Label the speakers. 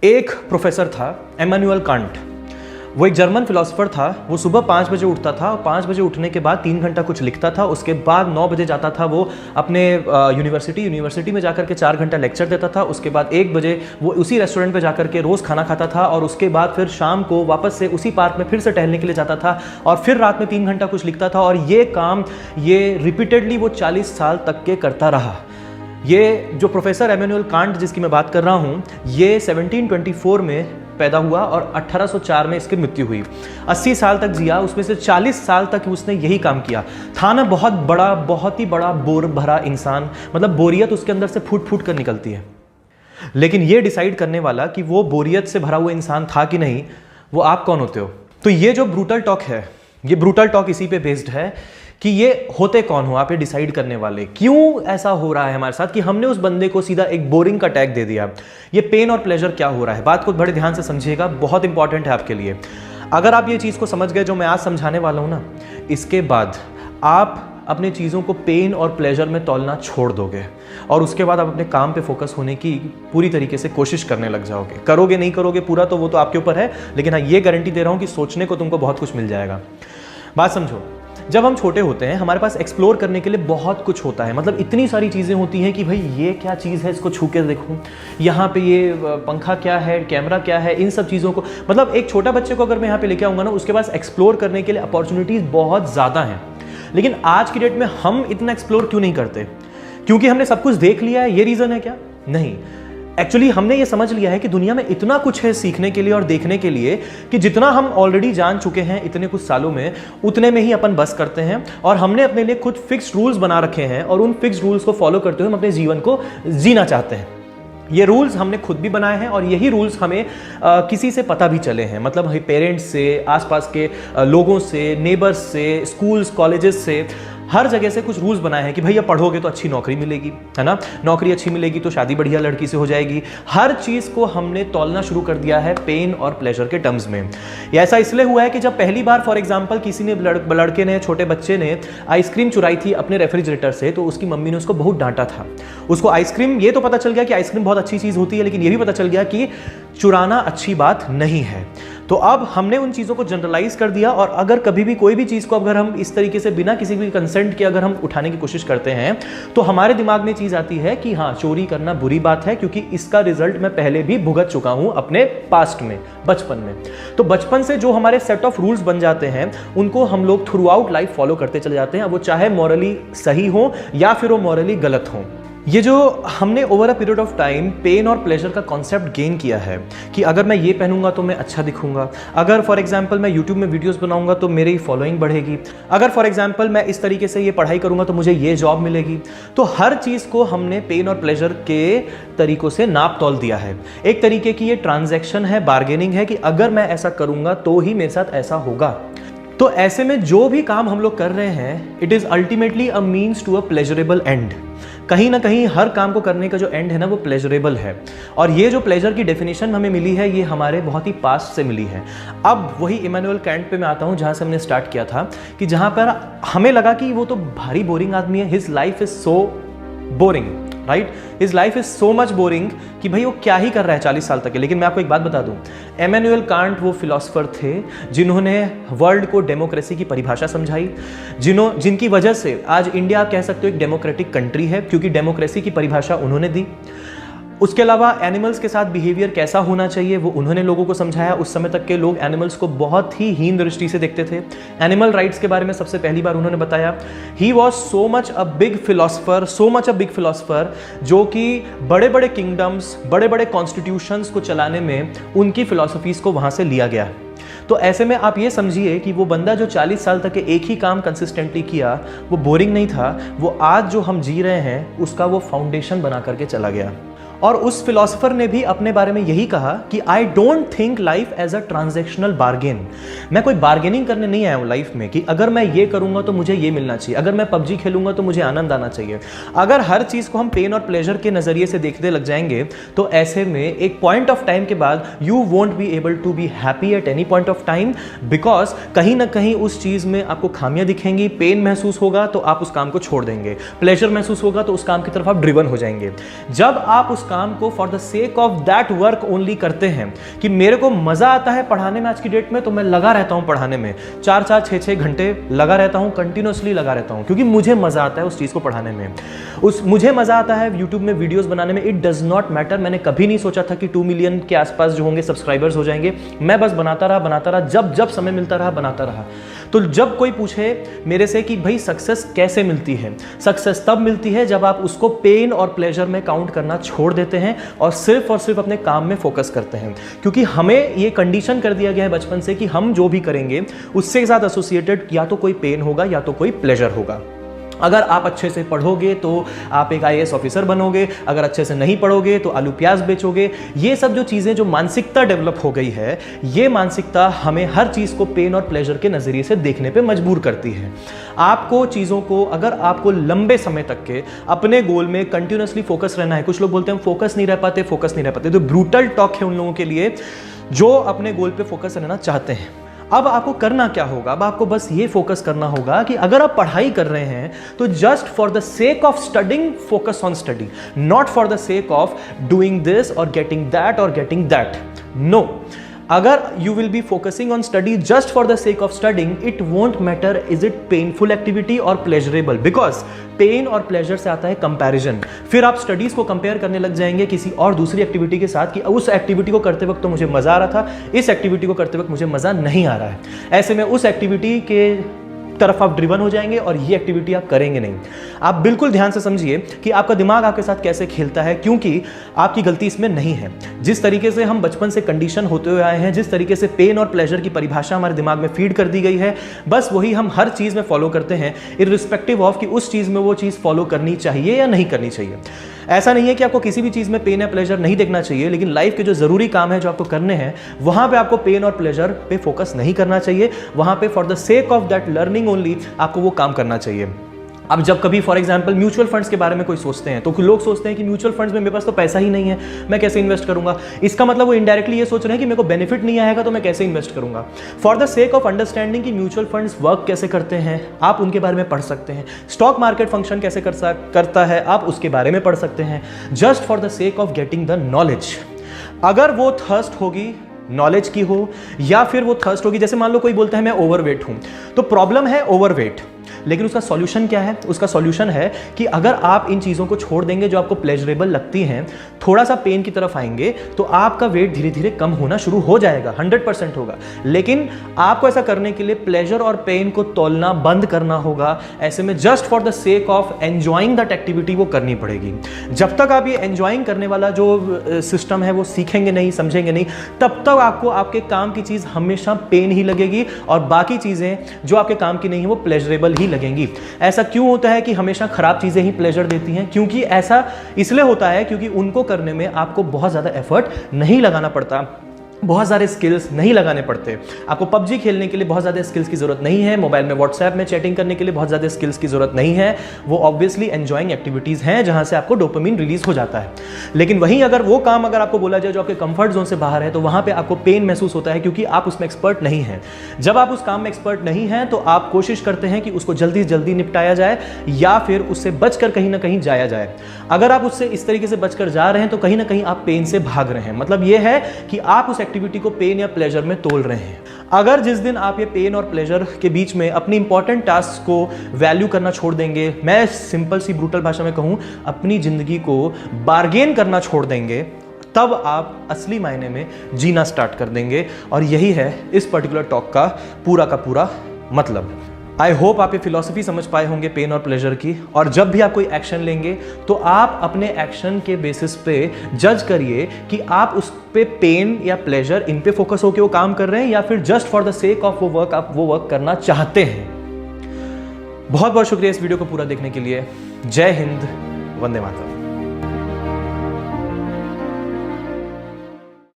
Speaker 1: एक प्रोफेसर था Immanuel Kant. वो एक जर्मन फिलोसोफर था। वो सुबह 5 बजे उठता था और 5 बजे उठने के बाद 3 घंटा कुछ लिखता था। उसके बाद 9 बजे जाता था वो अपने यूनिवर्सिटी में जाकर के 4 घंटा लेक्चर देता था। उसके बाद 1 बजे वो उसी रेस्टोरेंट पे जाकर के रोज़ खाना खाता था और उसके बाद फिर शाम को वापस से उसी पार्क में फिर से टहलने के लिए जाता था और फिर रात में 3 घंटा कुछ लिखता था। और ये काम ये रिपीटेडली वो 40 साल तक के करता रहा। ये जो प्रोफेसर इमैनुअल कांट जिसकी मैं बात कर रहा हूँ, ये 1724 में पैदा हुआ और 1804 में इसकी मृत्यु हुई। 80 साल तक जिया, उसमें से 40 साल तक उसने यही काम किया। था ना बहुत ही बड़ा बोर भरा इंसान, मतलब बोरियत उसके अंदर से फूट फूट कर निकलती है। लेकिन ये डिसाइड करने वाला कि वो बोरियत से भरा हुआ इंसान था कि नहीं, वो आप कौन होते हो। तो ये जो ब्रूटल टॉक है, ये ब्रूटल टॉक इसी पे बेस्ड है कि ये होते कौन हो आप, ये डिसाइड करने वाले। क्यों ऐसा हो रहा है हमारे साथ कि हमने उस बंदे को सीधा एक बोरिंग का टैग दे दिया। ये पेन और प्लेजर क्या हो रहा है, बात को बड़े ध्यान से समझिएगा, बहुत इंपॉर्टेंट है आपके लिए। अगर आप ये चीज़ को समझ गए जो मैं आज समझाने वाला हूँ ना, इसके बाद आप अपने चीज़ों को पेन और प्लेजर में तौलना छोड़ दोगे और उसके बाद आप अपने काम पे फोकस होने की पूरी तरीके से कोशिश करने लग जाओगे। करोगे नहीं करोगे पूरा तो वो तो आपके ऊपर है, लेकिन हाँ ये गारंटी दे रहा हूँ कि सोचने को तुमको बहुत कुछ मिल जाएगा। बात समझो, जब हम छोटे होते हैं हमारे पास एक्सप्लोर करने के लिए बहुत कुछ होता है। मतलब इतनी सारी चीज़ें होती हैं कि भाई ये क्या चीज़ है, इसको छू के देखूं, यहाँ पे ये पंखा क्या है, कैमरा क्या है, इन सब चीज़ों को, मतलब एक छोटा बच्चे को अगर मैं यहाँ पे लेके आऊँगा ना, उसके पास एक्सप्लोर करने के लिए अपॉर्चुनिटीज़ बहुत ज़्यादा हैं। लेकिन आज की डेट में हम इतना एक्सप्लोर क्यों नहीं करते? क्योंकि हमने सब कुछ देख लिया है, ये रीज़न है क्या? नहीं, एक्चुअली हमने ये समझ लिया है कि दुनिया में इतना कुछ है सीखने के लिए और देखने के लिए कि जितना हम ऑलरेडी जान चुके हैं इतने कुछ सालों में, उतने में ही अपन बस करते हैं। और हमने अपने लिए खुद फिक्स्ड रूल्स बना रखे हैं और उन फिक्स्ड रूल्स को फॉलो करते हुए हम अपने जीवन को जीना चाहते हैं। ये रूल्स हमने खुद भी बनाए हैं और यही रूल्स हमें किसी से पता भी चले हैं, मतलब पेरेंट्स से, आसपास के लोगों से, नेबर्स से, स्कूल्स कॉलेजेस से, हर जगह से कुछ रूल्स बनाए हैं कि भैया पढ़ोगे तो अच्छी नौकरी मिलेगी, है ना, नौकरी अच्छी मिलेगी तो शादी बढ़िया लड़की से हो जाएगी। हर चीज़ को हमने तौलना शुरू कर दिया है पेन और प्लेजर के टर्म्स में। ये ऐसा इसलिए हुआ है कि जब पहली बार फॉर एग्जांपल किसी ने लड़के ने, छोटे बच्चे ने आइसक्रीम चुराई थी अपने रेफ्रिजरेटर से, तो उसकी मम्मी ने उसको बहुत डांटा था। उसको आइसक्रीम, ये तो पता चल गया कि आइसक्रीम बहुत अच्छी चीज़ होती है, लेकिन ये भी पता चल गया कि चुराना अच्छी बात नहीं है। तो अब हमने उन चीज़ों को जनरलाइज कर दिया और अगर कभी भी कोई भी चीज़ को अगर हम इस तरीके से बिना किसी भी कंसेंट के अगर हम उठाने की कोशिश करते हैं तो हमारे दिमाग में चीज़ आती है कि हाँ, चोरी करना बुरी बात है, क्योंकि इसका रिजल्ट मैं पहले भी भुगत चुका हूं अपने पास्ट में, बचपन में। तो बचपन से जो हमारे सेट ऑफ रूल्स बन जाते हैं उनको हम लोग थ्रू आउट लाइफ फॉलो करते चले जाते हैं, वो चाहे मॉरली सही हो या फिर वो मॉरली गलत हो। ये जो हमने over a period of time pain और प्लेजर का कॉन्सेप्ट गेन किया है कि अगर मैं ये पहनूंगा तो मैं अच्छा दिखूंगा, अगर फॉर एग्जांपल मैं यूट्यूब में वीडियोस बनाऊंगा तो मेरी फॉलोइंग बढ़ेगी, अगर फॉर एग्जांपल मैं इस तरीके से ये पढ़ाई करूंगा तो मुझे ये जॉब मिलेगी। तो हर चीज़ को हमने पेन और प्लेजर के तरीकों से नाप तौल दिया है। एक तरीके की ये ट्रांजैक्शन है, बार्गेनिंग है कि अगर मैं ऐसा करूंगा तो ही मेरे साथ ऐसा होगा। तो ऐसे में जो भी काम हम लोग कर रहे हैं, it is ultimately a means to a pleasurable end. कहीं ना कहीं हर काम को करने का जो एंड है ना, वो प्लेजरेबल है। और ये जो प्लेजर की डेफिनेशन हमें मिली है, ये हमारे बहुत ही पास्ट से मिली है। अब वही इमैनुअल कैंट पे मैं आता हूँ जहाँ से हमने स्टार्ट किया था, कि जहाँ पर हमें लगा कि वो तो भारी बोरिंग आदमी है, his life is so boring, right, his life is so much boring कि भाई वो क्या ही कर रहा है 40 साल तक के। लेकिन मैं आपको एक बात बता दूं, इमैनुअल कांट वो फिलोसोफर थे जिन्होंने वर्ल्ड को डेमोक्रेसी की परिभाषा समझाई, जिनकी वजह से आज इंडिया आप कह सकते हो एक डेमोक्रेटिक कंट्री है, क्योंकि डेमोक्रेसी की परिभाषा उन्होंने दी। उसके अलावा एनिमल्स के साथ बिहेवियर कैसा होना चाहिए वो उन्होंने लोगों को समझाया। उस समय तक के लोग एनिमल्स को बहुत ही हीन दृष्टि से देखते थे। एनिमल राइट्स के बारे में सबसे पहली बार उन्होंने बताया। He was so much a big philosopher, जो कि बड़े बड़े किंगडम्स, बड़े बड़े कॉन्स्टिट्यूशंस को चलाने में उनकी फिलोसफीज को वहाँ से लिया गया। तो ऐसे में आप ये समझिए कि वो बंदा जो 40 साल तक के एक ही काम कंसिस्टेंटली किया, वो बोरिंग नहीं था, वो आज जो हम जी रहे हैं उसका वो फाउंडेशन बना करके चला गया। और उस फिलोसोफर ने भी अपने बारे में यही कहा कि I don't think life as a transactional bargain. मैं कोई बार्गेनिंग करने नहीं आया हूँ लाइफ में कि अगर मैं ये करूंगा तो मुझे ये मिलना चाहिए, अगर मैं पबजी खेलूंगा तो मुझे आनंद आना चाहिए। अगर हर चीज़ को हम पेन और प्लेजर के नज़रिए से देखने लग जाएंगे तो ऐसे में एक पॉइंट ऑफ टाइम के बाद you won't be able to be happy at any point of time, because कहीं ना कहीं उस चीज़ में आपको खामियां दिखेंगी। पेन महसूस होगा तो आप उस काम को छोड़ देंगे, प्लेजर महसूस होगा तो उस काम की तरफ आप ड्रिवन हो जाएंगे। जब आप उस काम को for the sake of that work only करते हैं कि मेरे को मजा आता है पढ़ाने में आज की डेट में, तो मैं लगा रहता हूं पढ़ाने में, 4-4 6-6 घंटे लगा रहता हूं, कंटिन्यूअसली लगा रहता हूं, क्योंकि मुझे मजा आता है उस चीज को पढ़ाने में, मुझे मजा आता है यूट्यूब में वीडियोस बनाने में। इट डज नॉट मैटर, मैंने कभी नहीं सोचा था कि 2 मिलियन के आसपास जो होंगे सब्सक्राइबर्स हो जाएंगे। मैं बस बनाता रहा, जब जब समय मिलता रहा बनाता रहा। तो जब कोई पूछे मेरे से कि भाई सक्सेस कैसे मिलती है, सक्सेस तब मिलती है जब आप उसको पेन और प्लेजर में काउंट करना छोड़ देते हैं और सिर्फ अपने काम में फोकस करते हैं। क्योंकि हमें ये कंडीशन कर दिया गया है बचपन से कि हम जो भी करेंगे उससे साथ एसोसिएटेड या तो कोई पेन होगा या तो कोई प्लेजर होगा। अगर आप अच्छे से पढ़ोगे तो आप एक IAS ऑफिसर बनोगे, अगर अच्छे से नहीं पढ़ोगे तो आलू प्याज बेचोगे। ये सब जो चीज़ें, जो मानसिकता डेवलप हो गई है, ये मानसिकता हमें हर चीज़ को पेन और प्लेजर के नज़रिए से देखने पे मजबूर करती है। आपको चीज़ों को, अगर आपको लंबे समय तक के अपने गोल में कंटिन्यूसली फोकस रहना है, कुछ लोग बोलते हैं फोकस नहीं रह पाते, तो ब्रूटल टॉक है उन लोगों के लिए जो अपने गोल पे फोकस रहना चाहते हैं। अब आपको करना क्या होगा? अब आपको बस ये फोकस करना होगा कि अगर आप पढ़ाई कर रहे हैं तो just for the sake of studying focus on study, not for the sake of doing this और गेटिंग दैट। नो, अगर you will be focusing on study just for the sake of studying, it won't matter is it painful activity or pleasurable, because pain और pleasure से आता है comparison. फिर आप studies को compare करने लग जाएंगे किसी और दूसरी एक्टिविटी के साथ कि उस एक्टिविटी को करते वक्त तो मुझे मजा आ रहा था, इस एक्टिविटी को करते वक्त मुझे मजा नहीं आ रहा है। ऐसे में उस एक्टिविटी के तरफ आप ड्रिवन हो जाएंगे और ये एक्टिविटी आप करेंगे नहीं। आप बिल्कुल ध्यान से समझिए कि आपका दिमाग आपके साथ कैसे खेलता है, क्योंकि आपकी गलती इसमें नहीं है। जिस तरीके से हम बचपन से कंडीशन होते हुए आए हैं, जिस तरीके से पेन और प्लेजर की परिभाषा हमारे दिमाग में फीड कर दी गई है, बस वही हम हर चीज़ में फॉलो करते हैं, इर्रिस्पेक्टिव ऑफ कि उस चीज़ में वो चीज़ फॉलो करनी चाहिए या नहीं करनी चाहिए। ऐसा नहीं है कि आपको किसी भी चीज़ में पेन या प्लेजर नहीं देखना चाहिए, लेकिन लाइफ के जो ज़रूरी काम है जो आपको करने हैं, वहाँ पे आपको पेन और प्लेजर पे फोकस नहीं करना चाहिए। वहाँ पे for the sake of that learning only आपको वो काम करना चाहिए। अब जब कभी फॉर एग्जांपल म्यूचुअल फंड्स के बारे में कोई सोचते हैं तो लोग सोचते हैं कि म्यूचुअल फंड्स में मेरे पास तो पैसा ही नहीं है, मैं कैसे इन्वेस्ट करूंगा। इसका मतलब वो इनडायरेक्टली ये सोच रहे हैं कि मेरे को बेनिफिट नहीं आएगा तो मैं कैसे इन्वेस्ट करूंगा। For the sake of understanding कि म्यूचुअल फंड्स वर्क कैसे करते हैं, आप उनके बारे में पढ़ सकते हैं। स्टॉक मार्केट फंक्शन कैसे करता है, आप उसके बारे में पढ़ सकते हैं। Just for the sake of getting the knowledge. अगर वो थर्स्ट होगी नॉलेज की हो, या फिर वो थर्स्ट होगी, जैसे मान लो कोई बोलता है मैं ओवरवेट हूं, तो प्रॉब्लम है ओवरवेट, लेकिन उसका सॉल्यूशन क्या है? उसका सॉल्यूशन है कि अगर आप इन चीज़ों को छोड़ देंगे जो आपको प्लेजरेबल लगती हैं, थोड़ा सा पेन की तरफ आएंगे, तो आपका वेट धीरे धीरे कम होना शुरू हो जाएगा, 100% होगा। लेकिन आपको ऐसा करने के लिए प्लेजर और पेन को तोलना बंद करना होगा। ऐसे में just for the sake of enjoying that activity वो करनी पड़ेगी। जब तक आप ये एंजॉइंग करने वाला जो सिस्टम है वो सीखेंगे नहीं, समझेंगे नहीं, तब तक आपको आपके काम की चीज़ हमेशा पेन ही लगेगी और बाकी चीज़ें जो आपके काम की नहीं है वो प्लेजरेबल ही लगेंगी। ऐसा क्यों होता है कि हमेशा खराब चीजें ही प्लेजर देती हैं? क्योंकि ऐसा इसलिए होता है क्योंकि उनको करने में आपको बहुत ज्यादा एफर्ट नहीं लगाना पड़ता, बहुत सारे स्किल्स नहीं लगाने पड़ते। आपको पबजी खेलने के लिए बहुत ज़्यादा स्किल्स की ज़रूरत नहीं है, मोबाइल में व्हाट्सएप में चैटिंग करने के लिए बहुत ज़्यादा स्किल्स की ज़रूरत नहीं है। वो ऑब्वियसली एंजॉइंग एक्टिविटीज़ हैं जहाँ से आपको डोपामिन रिलीज हो जाता है। लेकिन वहीं अगर वो काम अगर आपको बोला जाए जो आपके कंफर्ट जोन से बाहर है, तो वहाँ पर आपको पेन महसूस होता है क्योंकि आप उसमें एक्सपर्ट नहीं हैं। जब आप उस काम में एक्सपर्ट नहीं हैं तो आप कोशिश करते हैं कि उसको जल्दी से जल्दी निपटाया जाए या फिर उससे बचकर कहीं ना कहीं जाया जाए। अगर आप उससे इस तरीके से बचकर जा रहे हैं तो कहीं ना कहीं आप पेन से भाग रहे हैं। मतलब ये है कि आप उस एक्टिविटी को पेन या प्लेजर में तोल रहे हैं। अगर जिस दिन आप ये पेन और प्लेजर के बीच में अपनी इंपॉर्टेंट टास्क को वैल्यू करना छोड़ देंगे, मैं सिंपल सी ब्रूटल भाषा में कहूं, अपनी जिंदगी को बार्गेन करना छोड़ देंगे, तब आप असली मायने में जीना स्टार्ट कर देंगे। और यही है इस पर्टिकुलर टॉक का पूरा मतलब। आई होप आप ये फिलॉसफी समझ पाए होंगे पेन और प्लेजर की। और जब भी आप कोई एक्शन लेंगे तो आप अपने एक्शन के बेसिस पे जज करिए कि आप उस पे पेन या प्लेजर इन पे फोकस होकर वो काम कर रहे हैं या फिर just for the sake of वो वर्क आप वो वर्क करना चाहते हैं। बहुत बहुत शुक्रिया इस वीडियो को पूरा देखने के लिए। जय हिंद, वंदे मातरम।